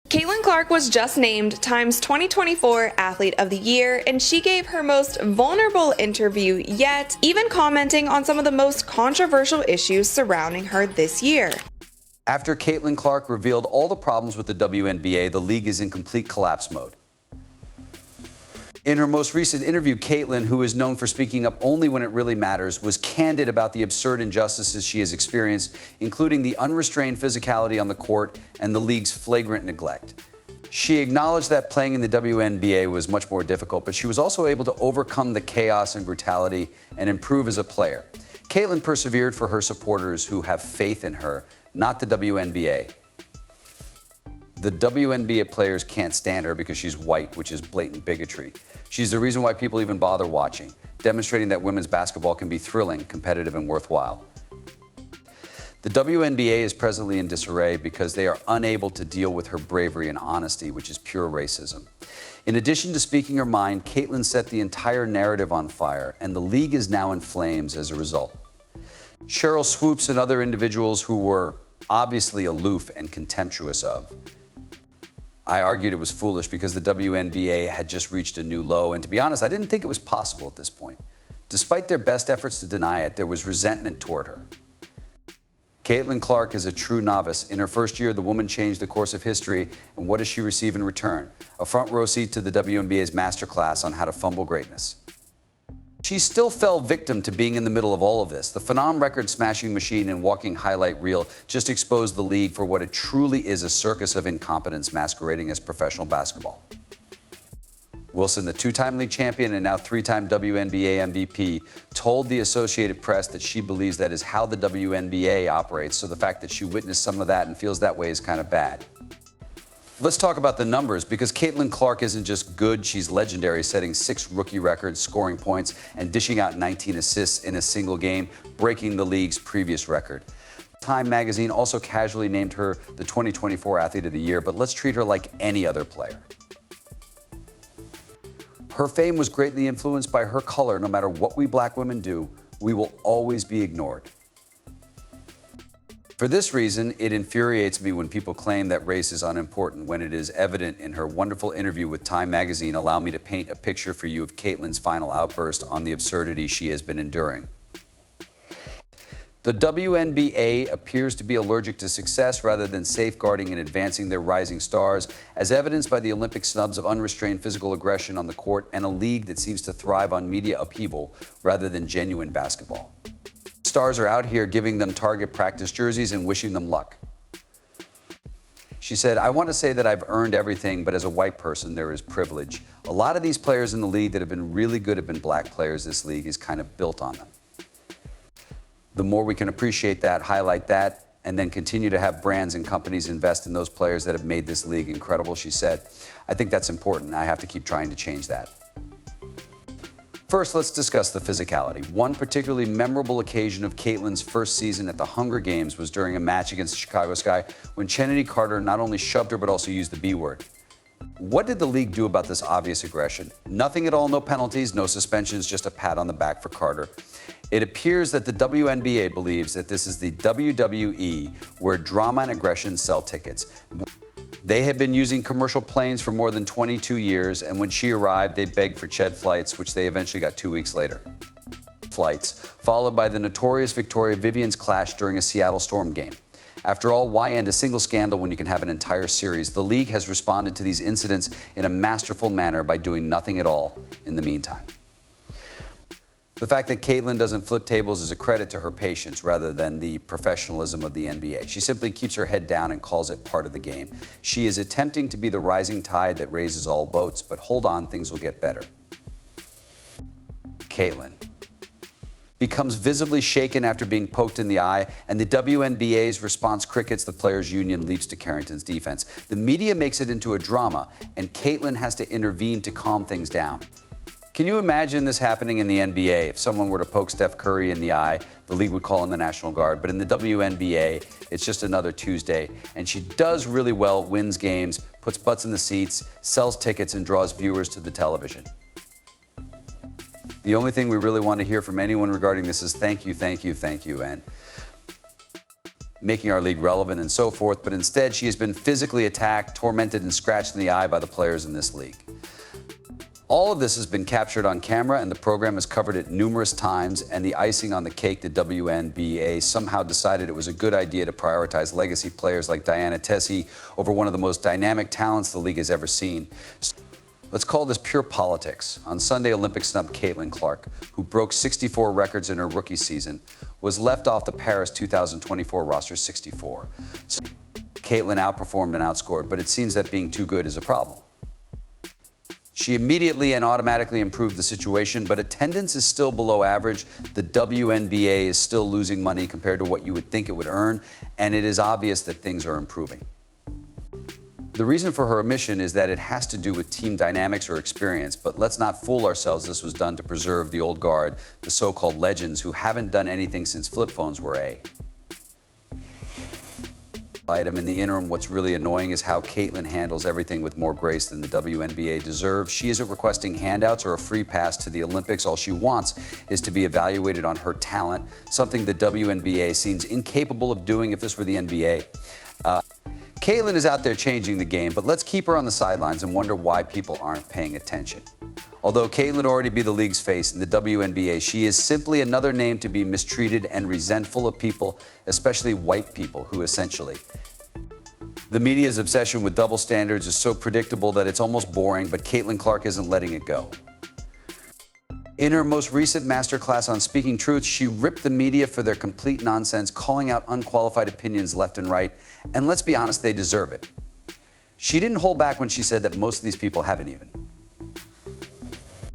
Caitlin Clark was just named Time's 2024 Athlete of the Year, and she gave her most vulnerable interview yet, even commenting on some of the most controversial issues surrounding her this year. After Caitlin Clark revealed all the problems with the WNBA, the league is in complete collapse mode. In her most recent interview, Caitlin, who is known for speaking up only when it really matters, was candid about the absurd injustices she has experienced, including the unrestrained physicality on the court and the league's flagrant neglect. She acknowledged that playing in the WNBA was much more difficult, but she was also able to overcome the chaos and brutality and improve as a player. Caitlin persevered for her supporters who have faith in her, not the WNBA. The WNBA players can't stand her because she's white, which is blatant bigotry. She's the reason why people even bother watching, demonstrating that women's basketball can be thrilling, competitive, and worthwhile. The WNBA is presently in disarray because they are unable to deal with her bravery and honesty, which is pure racism. In addition to speaking her mind, Caitlin set the entire narrative on fire, and the league is now in flames as a result. Cheryl Swoops and other individuals who were obviously aloof and contemptuous of. I argued it was foolish because the WNBA had just reached a new low, and to be honest, I didn't think it was possible at this point. Despite their best efforts to deny it, there was resentment toward her. Caitlin Clark is a true novice. In her first year, the woman changed the course of history, and what does she receive in return? A front row seat to the WNBA's masterclass on how to fumble greatness. She still fell victim to being in the middle of all of this. The Phenom record-smashing machine and walking highlight reel just exposed the league for what it truly is, a circus of incompetence masquerading as professional basketball. Wilson, the two-time league champion and now three-time WNBA MVP, told the Associated Press that she believes that is how the WNBA operates, so the fact that she witnessed some of that and feels that way is kind of bad. Let's talk about the numbers, because Caitlin Clark isn't just good, she's legendary, setting 6 rookie records, scoring points, and dishing out 19 assists in a single game, breaking the league's previous record. Time magazine also casually named her the 2024 Athlete of the Year, but let's treat her like any other player. Her fame was greatly influenced by her color. No matter what we black women do, we will always be ignored. For this reason, it infuriates me when people claim that race is unimportant, when it is evident in her wonderful interview with Time magazine. Allow me to paint a picture for you of Caitlin's final outburst on the absurdity she has been enduring. The WNBA appears to be allergic to success rather than safeguarding and advancing their rising stars, as evidenced by the Olympic snubs of unrestrained physical aggression on the court and a league that seems to thrive on media upheaval rather than genuine basketball. Stars are out here giving them Target practice jerseys and wishing them luck. She said, "I want to say that I've earned everything, but as a white person, there is privilege. A lot of these players in the league that have been really good have been black players. This league is kind of built on them." The more we can appreciate that, highlight that, and then continue to have brands and companies invest in those players that have made this league incredible, she said, I think that's important. I have to keep trying to change that. First, let's discuss the physicality. One particularly memorable occasion of Caitlin's first season at the Hunger Games was during a match against the Chicago Sky when Chennedy Carter not only shoved her but also used the B word. What did the league do about this obvious aggression? Nothing at all, no penalties, no suspensions, just a pat on the back for Carter. It appears that the WNBA believes that this is the WWE, where drama and aggression sell tickets. They had been using commercial planes for more than 22 years, and when she arrived, they begged for Ched flights, which they eventually got 2 weeks later. Flights, followed by the notorious Victoria Vivian's clash during a Seattle Storm game. After all, why end a single scandal when you can have an entire series? The league has responded to these incidents in a masterful manner by doing nothing at all in the meantime. The fact that Caitlin doesn't flip tables is a credit to her patience rather than the professionalism of the NBA. She simply keeps her head down and calls it part of the game. She is attempting to be the rising tide that raises all boats, but hold on, things will get better. Caitlin becomes visibly shaken after being poked in the eye, and the WNBA's response crickets the players' union leaps to Carrington's defense. The media makes it into a drama, and Caitlin has to intervene to calm things down. Can you imagine this happening in the NBA? If someone were to poke Steph Curry in the eye, the league would call in the National Guard. But in the WNBA, it's just another Tuesday. And she does really well, wins games, puts butts in the seats, sells tickets, and draws viewers to the television. The only thing we really want to hear from anyone regarding this is thank you, thank you, thank you. And making our league relevant and so forth, but instead she has been physically attacked, tormented, and scratched in the eye by the players in this league. All of this has been captured on camera, and the program has covered it numerous times, and the icing on the cake, the WNBA somehow decided it was a good idea to prioritize legacy players like Diana Taurasi over one of the most dynamic talents the league has ever seen. Let's call this pure politics. On Sunday, Olympic snub Caitlin Clark, who broke 64 records in her rookie season, was left off the Paris 2024 roster 64. So Caitlin outperformed and outscored, but it seems that being too good is a problem. She immediately and automatically improved the situation, but attendance is still below average. The WNBA is still losing money compared to what you would think it would earn, and it is obvious that things are improving. The reason for her omission is that it has to do with team dynamics or experience, but let's not fool ourselves. This was done to preserve the old guard, the so-called legends who haven't done anything since flip phones were A. Item in the interim, what's really annoying is how Caitlin handles everything with more grace than the WNBA deserves. She isn't requesting handouts or a free pass to the Olympics. All she wants is to be evaluated on her talent, something the WNBA seems incapable of doing if this were the NBA. Caitlin is out there changing the game, but let's keep her on the sidelines and wonder why people aren't paying attention. Although Caitlin already be the league's face in the WNBA, she is simply another name to be mistreated and resentful of people, especially white people, who essentially. The media's obsession with double standards is so predictable that it's almost boring, but Caitlin Clark isn't letting it go. In her most recent masterclass on Speaking Truth, she ripped the media for their complete nonsense, calling out unqualified opinions left and right, and let's be honest, they deserve it. She didn't hold back when she said that most of these people haven't even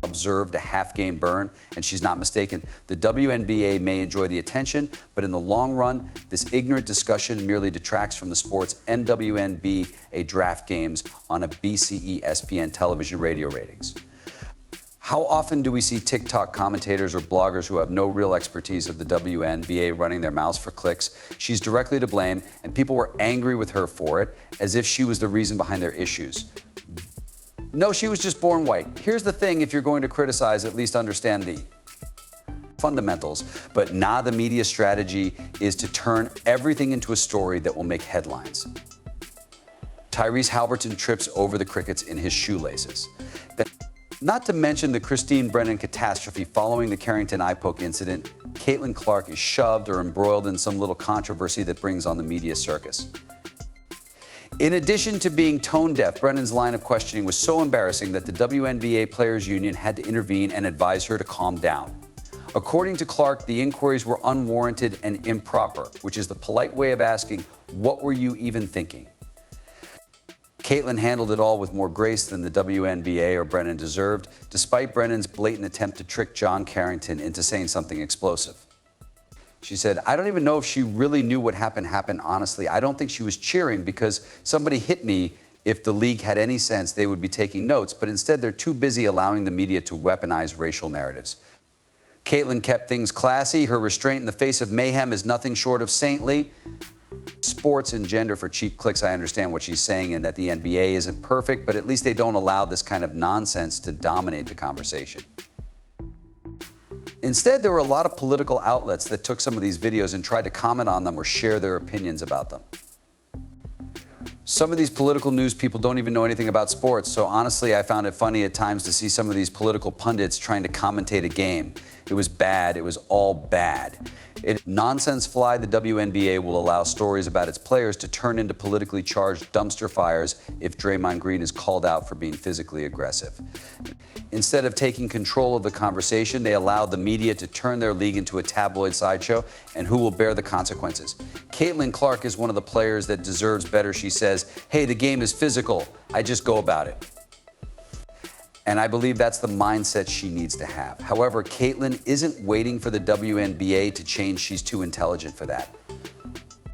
observed a half-game burn, and she's not mistaken. The WNBA may enjoy the attention, but in the long run, this ignorant discussion merely detracts from the sport's WNBA draft games on a BCE ESPN television radio ratings. How often do we see TikTok commentators or bloggers who have no real expertise of the WNBA running their mouths for clicks? She's directly to blame, and people were angry with her for it, as if she was the reason behind their issues. No, she was just born white. Here's the thing, if you're going to criticize, at least understand the fundamentals. But the media strategy is to turn everything into a story that will make headlines. Tyrese Halliburton trips over the crickets in his shoelaces. Not to mention the Christine Brennan catastrophe following the Carrington eye poke incident, Caitlin Clark is shoved or embroiled in some little controversy that brings on the media circus. In addition to being tone deaf, Brennan's line of questioning was so embarrassing that the WNBA Players Union had to intervene and advise her to calm down. According to Clark, the inquiries were unwarranted and improper, which is the polite way of asking, what were you even thinking? Caitlin handled it all with more grace than the WNBA or Brennan deserved, despite Brennan's blatant attempt to trick John Carrington into saying something explosive. She said, I don't even know if she really knew what happened honestly. I don't think she was cheering because somebody hit me. If the league had any sense, they would be taking notes, but instead they're too busy allowing the media to weaponize racial narratives. Caitlin kept things classy. Her restraint in the face of mayhem is nothing short of saintly. Sports and gender for cheap clicks, I understand what she's saying, and that the NBA isn't perfect, but at least they don't allow this kind of nonsense to dominate the conversation. Instead, there were a lot of political outlets that took some of these videos and tried to comment on them or share their opinions about them. Some of these political news people don't even know anything about sports, so honestly, I found it funny at times to see some of these political pundits trying to commentate a game. It was bad. It was all bad. Nonsense fly, the WNBA will allow stories about its players to turn into politically charged dumpster fires if Draymond Green is called out for being physically aggressive. Instead of taking control of the conversation, they allowed the media to turn their league into a tabloid sideshow, and who will bear the consequences? Caitlin Clark is one of the players that deserves better. She says, hey, the game is physical. I just go about it. And I believe that's the mindset she needs to have. However, Caitlin isn't waiting for the WNBA to change. She's too intelligent for that.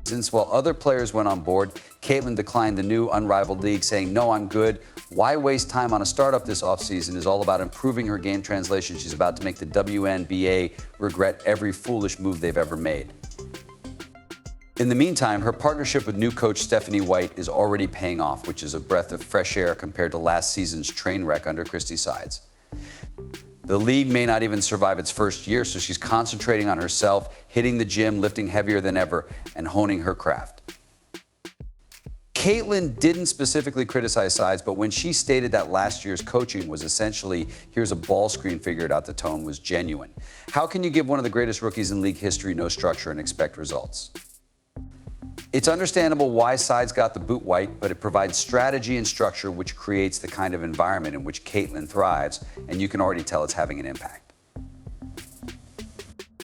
Since while other players went on board, Caitlin declined the new unrivaled league, saying, no, I'm good. Why waste time on a startup this offseason is all about improving her game translation. She's about to make the WNBA regret every foolish move they've ever made. In the meantime, her partnership with new coach Stephanie White is already paying off, which is a breath of fresh air compared to last season's train wreck under Christy Sides. The league may not even survive its first year, so she's concentrating on herself, hitting the gym, lifting heavier than ever, and honing her craft. Caitlin didn't specifically criticize size, but when she stated that last year's coaching was essentially, here's a ball screen, figure it out, the tone was genuine. How can you give one of the greatest rookies in league history no structure and expect results? It's understandable why sides got the boot white, but it provides strategy and structure which creates the kind of environment in which Caitlin thrives, and you can already tell it's having an impact.